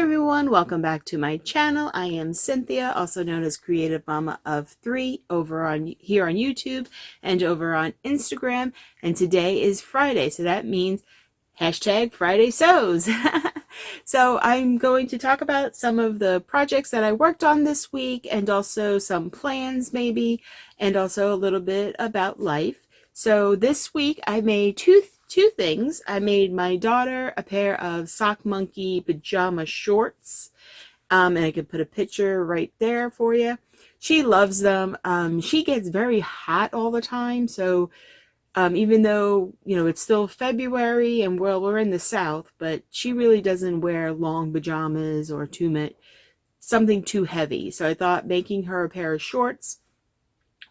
everyone, welcome back to my channel. I am Cynthia, also known as Creative Mama of 3 over on here on YouTube and over on Instagram. And today is Friday, so that means hashtag Friday Sews. So I'm going to talk about some of the projects that I worked on this week and also some plans maybe, and also a little bit about life. So this week I made two things. I made my daughter a pair of Sock Monkey pajama shorts, and I could put a picture right there for you. She loves them. She gets very hot all the time, so even though, you know, it's still February and we're in the South, but she really doesn't wear long pajamas or something too heavy. So I thought making her a pair of shorts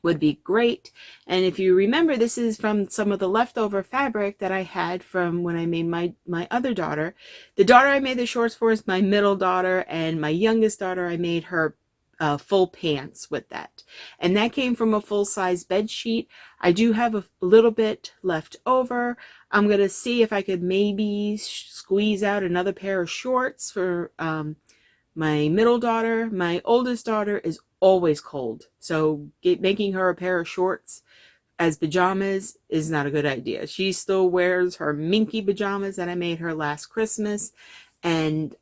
would be great. And if you remember, this is from some of the leftover fabric that I had from when I made my other daughter. The daughter I made the shorts for is my middle daughter, and my youngest daughter, I made her full pants with that. And that came from a full-size bed sheet. I do have a little bit left over. I'm going to see if I could maybe squeeze out another pair of shorts for my middle daughter. My oldest daughter is always cold, so making her a pair of shorts as pajamas is not a good idea. She still wears her minky pajamas that I made her last Christmas, and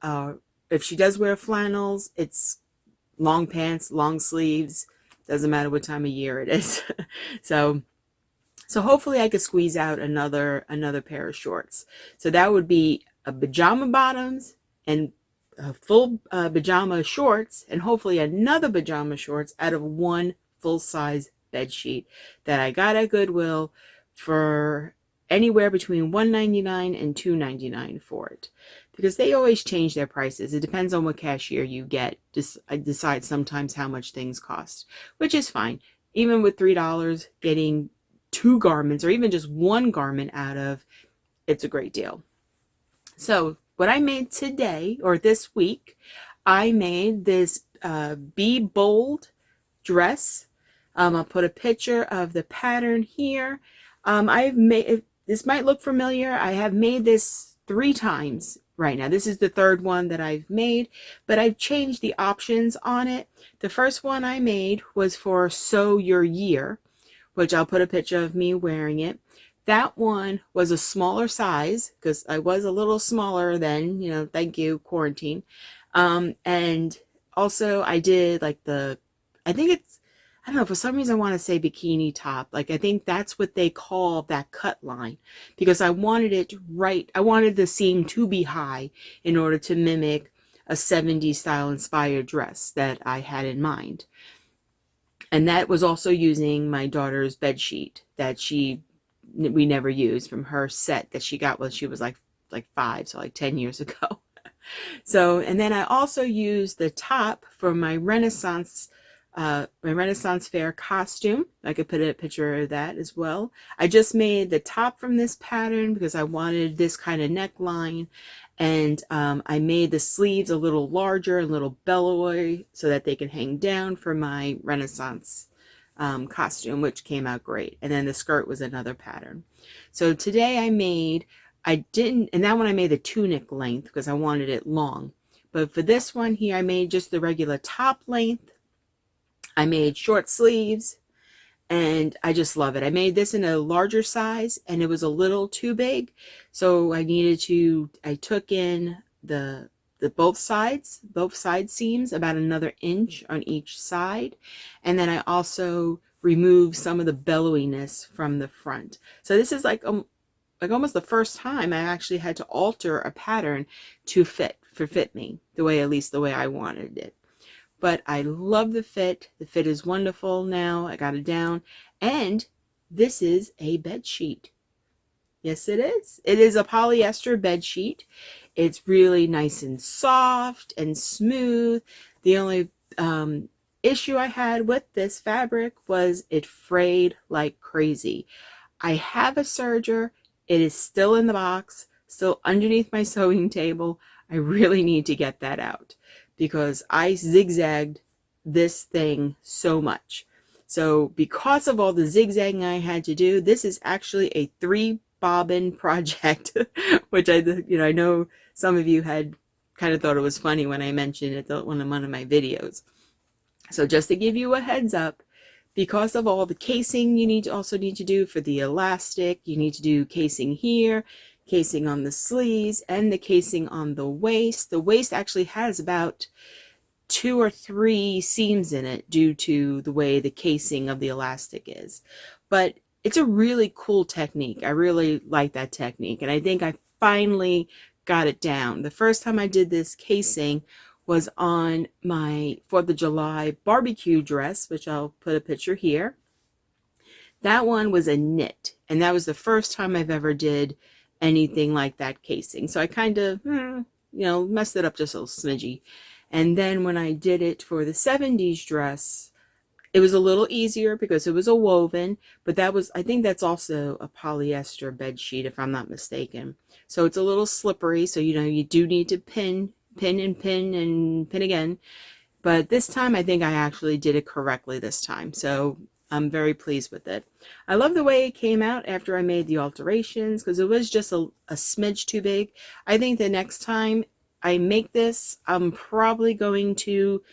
if she does wear flannels, it's long pants, long sleeves, doesn't matter what time of year it is. so hopefully I could squeeze out another pair of shorts. So that would be a pajama bottoms and full pajama shorts, and hopefully another pajama shorts out of one full-size bed sheet that I got at Goodwill for anywhere between $1.99 and $2.99 for it, because they always change their prices. It depends on what cashier you get. I decide sometimes how much things cost, which is fine. Even with $3, getting 2 garments or even just 1 garment out of it's a great deal. So what I made today, or this week, I made this Be Bold dress. I'll put a picture of the pattern here. I've made, this might look familiar. I have made this 3 times right now. This is the 3rd one that I've made, but I've changed the options on it. The first one I made was for Sew Your Year, which I'll put a picture of me wearing it. That one was a smaller size because I was a little smaller then, you know, thank you, quarantine. And also I did like I think it's, I don't know, for some reason I want to say bikini top. Like I think that's what they call that cut line, because I wanted it right. I wanted the seam to be high in order to mimic a 70s style inspired dress that I had in mind. And that was also using my daughter's bed sheet that we never used from her set that she got when she was like 5, so like 10 years ago. So, and then I also used the top for my Renaissance Fair costume. I could put a picture of that as well. I just made the top from this pattern because I wanted this kind of neckline, and I made the sleeves a little larger and a little bellowy so that they can hang down for my Renaissance costume, which came out great. And then the skirt was another pattern. So today and that one I made the tunic length because I wanted it long. But for this one here, I made just the regular top length. I made short sleeves, and I just love it. I made this in a larger size, and it was a little too big. So I took in the both side seams, about another inch on each side, and then I also removed some of the bellowiness from the front. So this is like almost the first time I actually had to alter a pattern to fit me the way, at least the way I wanted it. But I love the fit. The fit is wonderful now. I got it down, and this is a bed sheet. Yes, it is. It is a polyester bed sheet. It's really nice and soft and smooth. The only issue I had with this fabric was it frayed like crazy. I have a serger. It is still in the box, still underneath my sewing table. I really need to get that out because I zigzagged this thing so much. So because of all the zigzagging I had to do, this is actually a 3 bobbin project, which I know some of you had kind of thought it was funny when I mentioned it on one of my videos. So just to give you a heads up, because of all the casing you also need to do for the elastic, you need to do casing here, casing on the sleeves, and the casing on the waist. The waist actually has about 2 or 3 seams in it due to the way the casing of the elastic is. But it's a really cool technique. I really like that technique, and I think I finally got it down. The first time I did this casing was on my 4th of July barbecue dress, which I'll put a picture here. That one was a knit, and that was the first time I've ever did anything like that casing. So I kind of, messed it up just a little smidgy. And then when I did it for the 70s dress, it was a little easier because it was a woven, but I think that's also a polyester bed sheet if I'm not mistaken. So it's a little slippery, so you do need to pin again. But this time I think I actually did it correctly this time. So I'm very pleased with it. I love the way it came out after I made the alterations because it was just a smidge too big. I think the next time I make this, I'm probably going to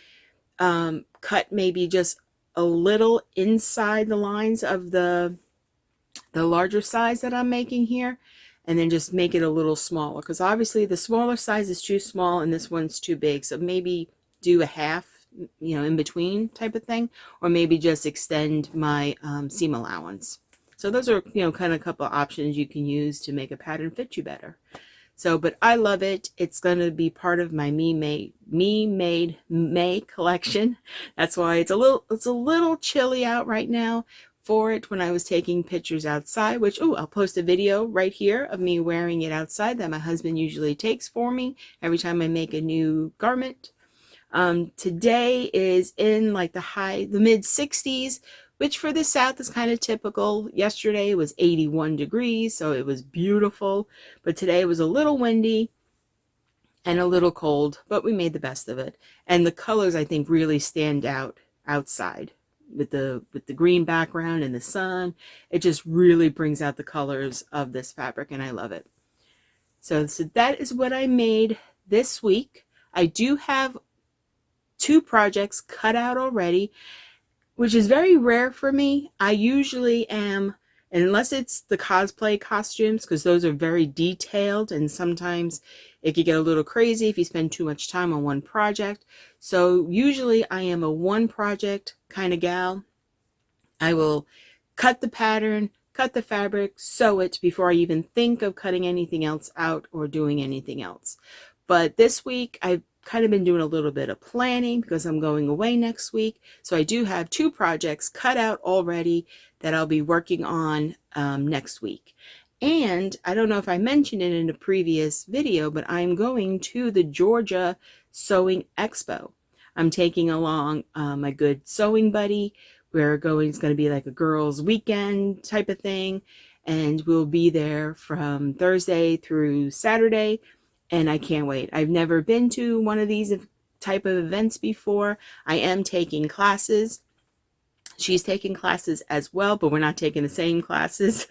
cut maybe just a little inside the lines of the larger size that I'm making here, and then just make it a little smaller, because obviously the smaller size is too small and this one's too big. So maybe do a half, in between type of thing, or maybe just extend my seam allowance. So those are, kind of a couple of options you can use to make a pattern fit you better. So, but I love it. It's going to be part of my Me Made May collection. That's why it's a little chilly out right now for it when I was taking pictures outside, which, I'll post a video right here of me wearing it outside that my husband usually takes for me every time I make a new garment. Today is in like the mid 60s, which for the South is kind of typical. Yesterday was 81 degrees, so it was beautiful. But today was a little windy and a little cold, but we made the best of it. And the colors, I think, really stand out outside with the green background and the sun. It just really brings out the colors of this fabric, and I love it. So that is what I made this week. I do have 2 projects cut out already, which is very rare for me. I usually am, unless it's the cosplay costumes, because those are very detailed, and sometimes it could get a little crazy if you spend too much time on one project. So usually I am a one project kind of gal. I will cut the pattern, cut the fabric, sew it before I even think of cutting anything else out or doing anything else. But this week I've kind of been doing a little bit of planning because I'm going away next week. So I do have 2 projects cut out already that I'll be working on next week. And I don't know if I mentioned it in a previous video, but I'm going to the Georgia Sewing Expo. I'm taking along my good sewing buddy. It's going to be like a girls' weekend type of thing. And we'll be there from Thursday through Saturday. And I can't wait. I've never been to one of these type of events before. I am taking classes. She's taking classes as well, but we're not taking the same classes.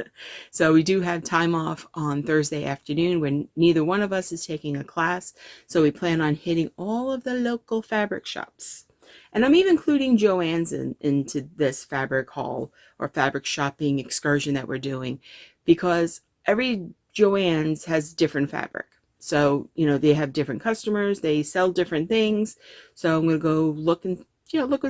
So we do have time off on Thursday afternoon when neither one of us is taking a class. So we plan on hitting all of the local fabric shops. And I'm even including Joann's into this fabric haul or fabric shopping excursion that we're doing, because every Joann's has different fabric. So, they have different customers, they sell different things. So I'm going to go look and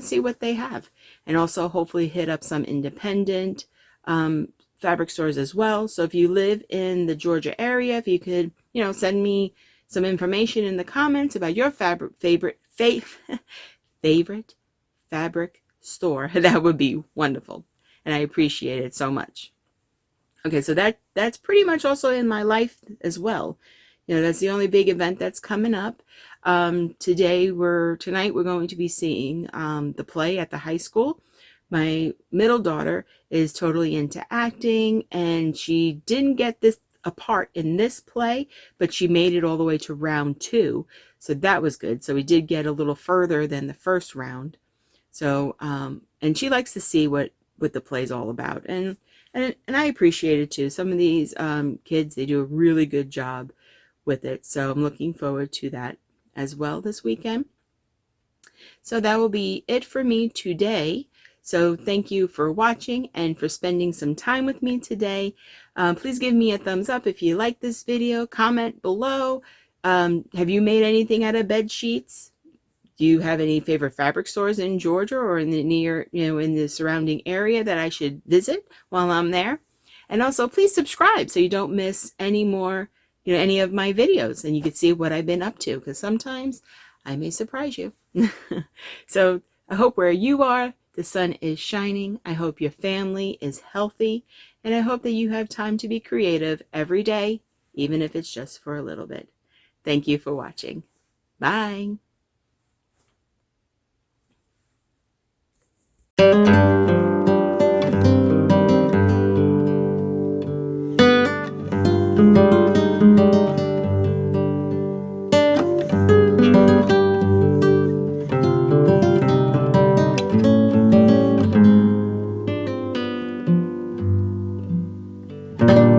see what they have. And also hopefully hit up some independent fabric stores as well. So if you live in the Georgia area, if you could, send me some information in the comments about your favorite fabric store, that would be wonderful. And I appreciate it so much. Okay, so that's pretty much also in my life as well. That's the only big event that's coming up. Tonight we're going to be seeing the play at the high school. My middle daughter is totally into acting, and she didn't get a part in this play, but she made it all the way to round 2. So that was good. So we did get a little further than the first round. So, and she likes to see what the play's all about. And I appreciate it too. Some of these kids, they do a really good job with it. So I'm looking forward to that. as well this weekend. So that will be it for me today. So thank you for watching and for spending some time with me today. Please give me a thumbs up if you like this video. Comment below. Have you made anything out of bed sheets? Do you have any favorite fabric stores in Georgia or in the near, in the surrounding area that I should visit while I'm there? And also please subscribe so you don't miss any more, any of my videos, and you can see what I've been up to, because sometimes I may surprise you. So I hope where you are, the sun is shining. I hope your family is healthy, and I hope that you have time to be creative every day, even if it's just for a little bit. Thank you for watching. Bye. Thank you.